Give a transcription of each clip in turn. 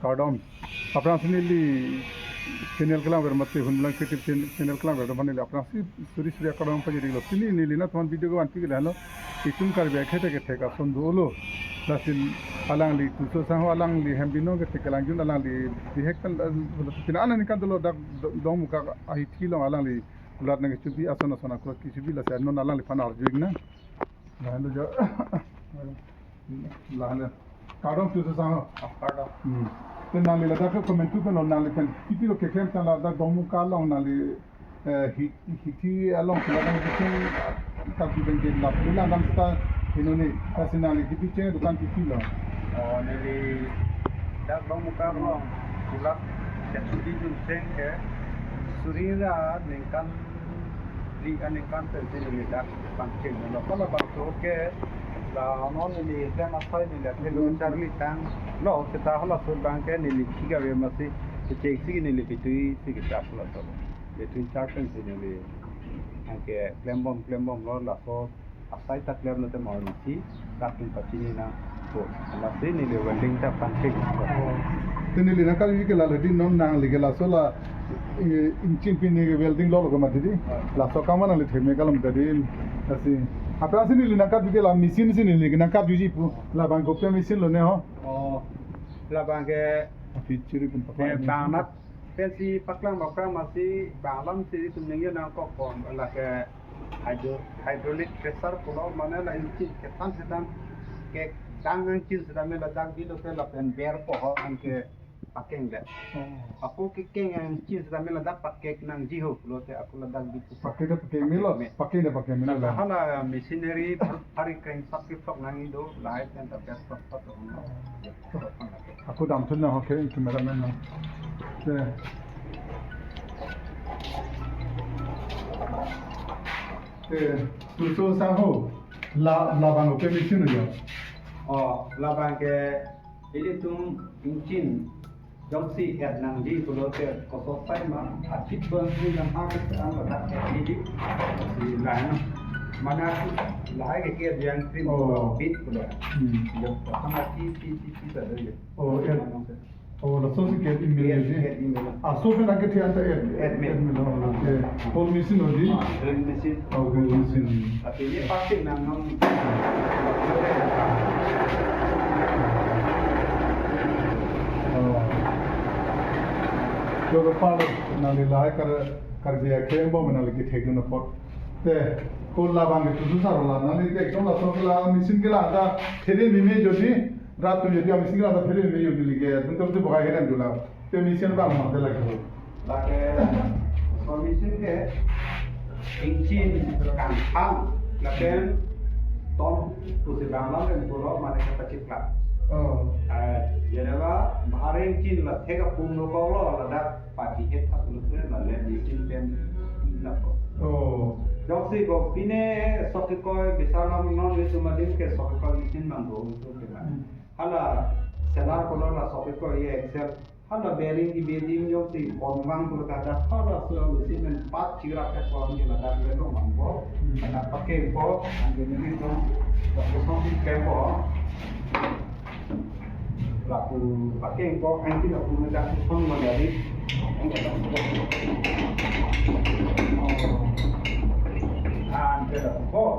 Kardom. Apna sinili channel kelang bermati hunlang kreatif channel kelang bermati apna si suri suri kardom pa jadi lo sini nili na teman video ko anti kila lo itum kar be khete ke theka sondu lo lasin alang li tuso sang alang li hembino ke tekelang jun alang li dihekal pina ana nikan lo dak dong muka ahi thilo alang li ulat na ke chubi asana asana ko ki chubi la sa non alang li panar jigna na lo jo la Kardom tuso sang Kardom. Then nali la da ko mentu ko nali kan kiti lo ke kem tan la da domu ka long nali hiti along la da ke ka ki ben ke la pula dam sta inone kasi nali kiti che dukan kiti lo Nili dak bang muka mo kulak jadi junseng ke surira ningkan li ningkan terjadi dak pancing lo kalau bang ke la non ni tema sai ni la pelo charli tang lo kita hala sur bank ni kiga we masi check si ni bitui si kita pula to between charten si ni anke klembom lo la so asai ta klem lo te mo ni si kapin pachini na to la si ni le welding ta pancake then nili na ka wi ke la le din non nang li ke la so la inchin pin ni welding lo ko ma di la so ka ma na le theme ka lam ta di asi apna sini lina kat ke la machine sini ni na kat ji pu la bang ko pe machine lo ne ho la banke feature pun pakai banget pensi paklang bakang masih balam sih sebenarnya nang kok kon la ke hydraulic pressure pulau mana la inci ke tan sedang ke tangan cil sedang la dag di lo ke la pen ber po anke pakai enggak aku kekeng yang cil sedang la dag pakai nang jiho lo te aku la dag di pakai milo pakai la hala machinery hari kain sakit sok nang ido light and the best of aku dam thun na ho ke cameraman na tu so sang ho la bang ko pe machine jo la banke ini tum incin jongsi et nang di pulau te koso sai ma achit bang ni nang harus ang la di si lain mana lai ke yang krim bit pulau yo sama ti sa de la so si ke email ji so pe na ke thi anta admin phone machine ho ji mesin machine tapi ini pasti nang जो पाल नाले लाए कर दिया के बो में नाले के ठेक न पट ते को ला बांगे तो सारो ला नाले के एकदम ला सो ला मिसिन के ला दा फेरे मिमे जो जी रात में यदि मिसिन ला दा फेरे में यो दिली के तुम तो बगा हेरन जुला ते मिसिन बा म दे लगे लाके मिसिन के इंचिन kan pang laken ton tu se bangla ke pulau mana ke pacik la Jenela bareng chin la thega pum lo ko lo la da pati het ta lu ke la le di chin pen la ko doksi ko pine sok ko bisalam non le suma din ke sok ko chin man do to ke na hala selar ko la sok ko ye excel hala bearing di bedim yo si on wang ko ka da hala so chin men pat chira ka ko ni la da le no man ko na pakai ko ande ni to ko so ke ko laku pakai kok nanti aku mendak pun menjadi ada kok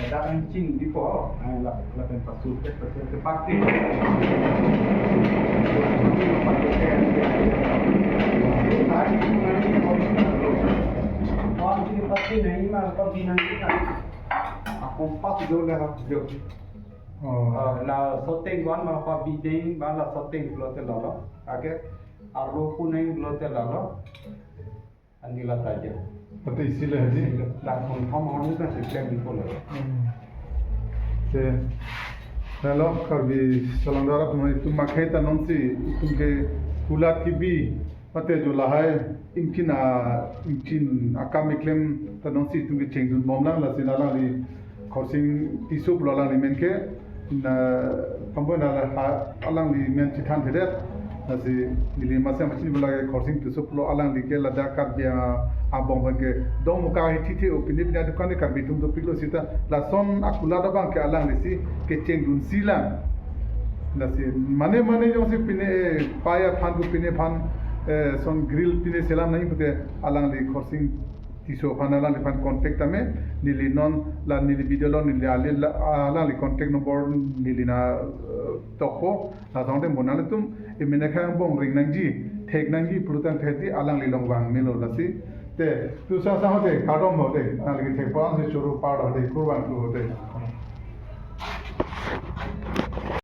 ada kencing di kok lah lakukan pasuk ke pakai pakai नहीं मार पर बिना aku pas juga dah la soteng wan ma pa bideng ba la soteng blote lalo age arro kuning blote lalo anila saja pati isile haji la kon thom honu ka siklem di polo te hello kabi salandara तुम खेता नंसी तुमके कुलात की भी पते जो लहाय इंचिन अकामिक्लेम तनंसी तुमके चेंगुन मोमला लसिनाला ली खरसिंग तिसो ब्लाला ली मेनके na pambo na alang li men chitan thede nasi li masa machin bula ke khorsing tu soplo alang li ke lada kat dia abong ke dong muka hi thi opini bina dukan ke karbi tum do pilo sita la son akula da bang ke alang li si ke cheng dun silang nasi mana jong si pine paya phan ku pine phan son grill pine selam nahi pute alang li crossing tiso phan alang li phan contact ame nili non la nili video lo nili alang li contact number nili na toko la sonde monale tum emene khang bong ring nangji thek nangji prutang theti alang li long wang melo lasi te tu sa hote kadom hote alang li thek pa se churu pa hote kurban tu hote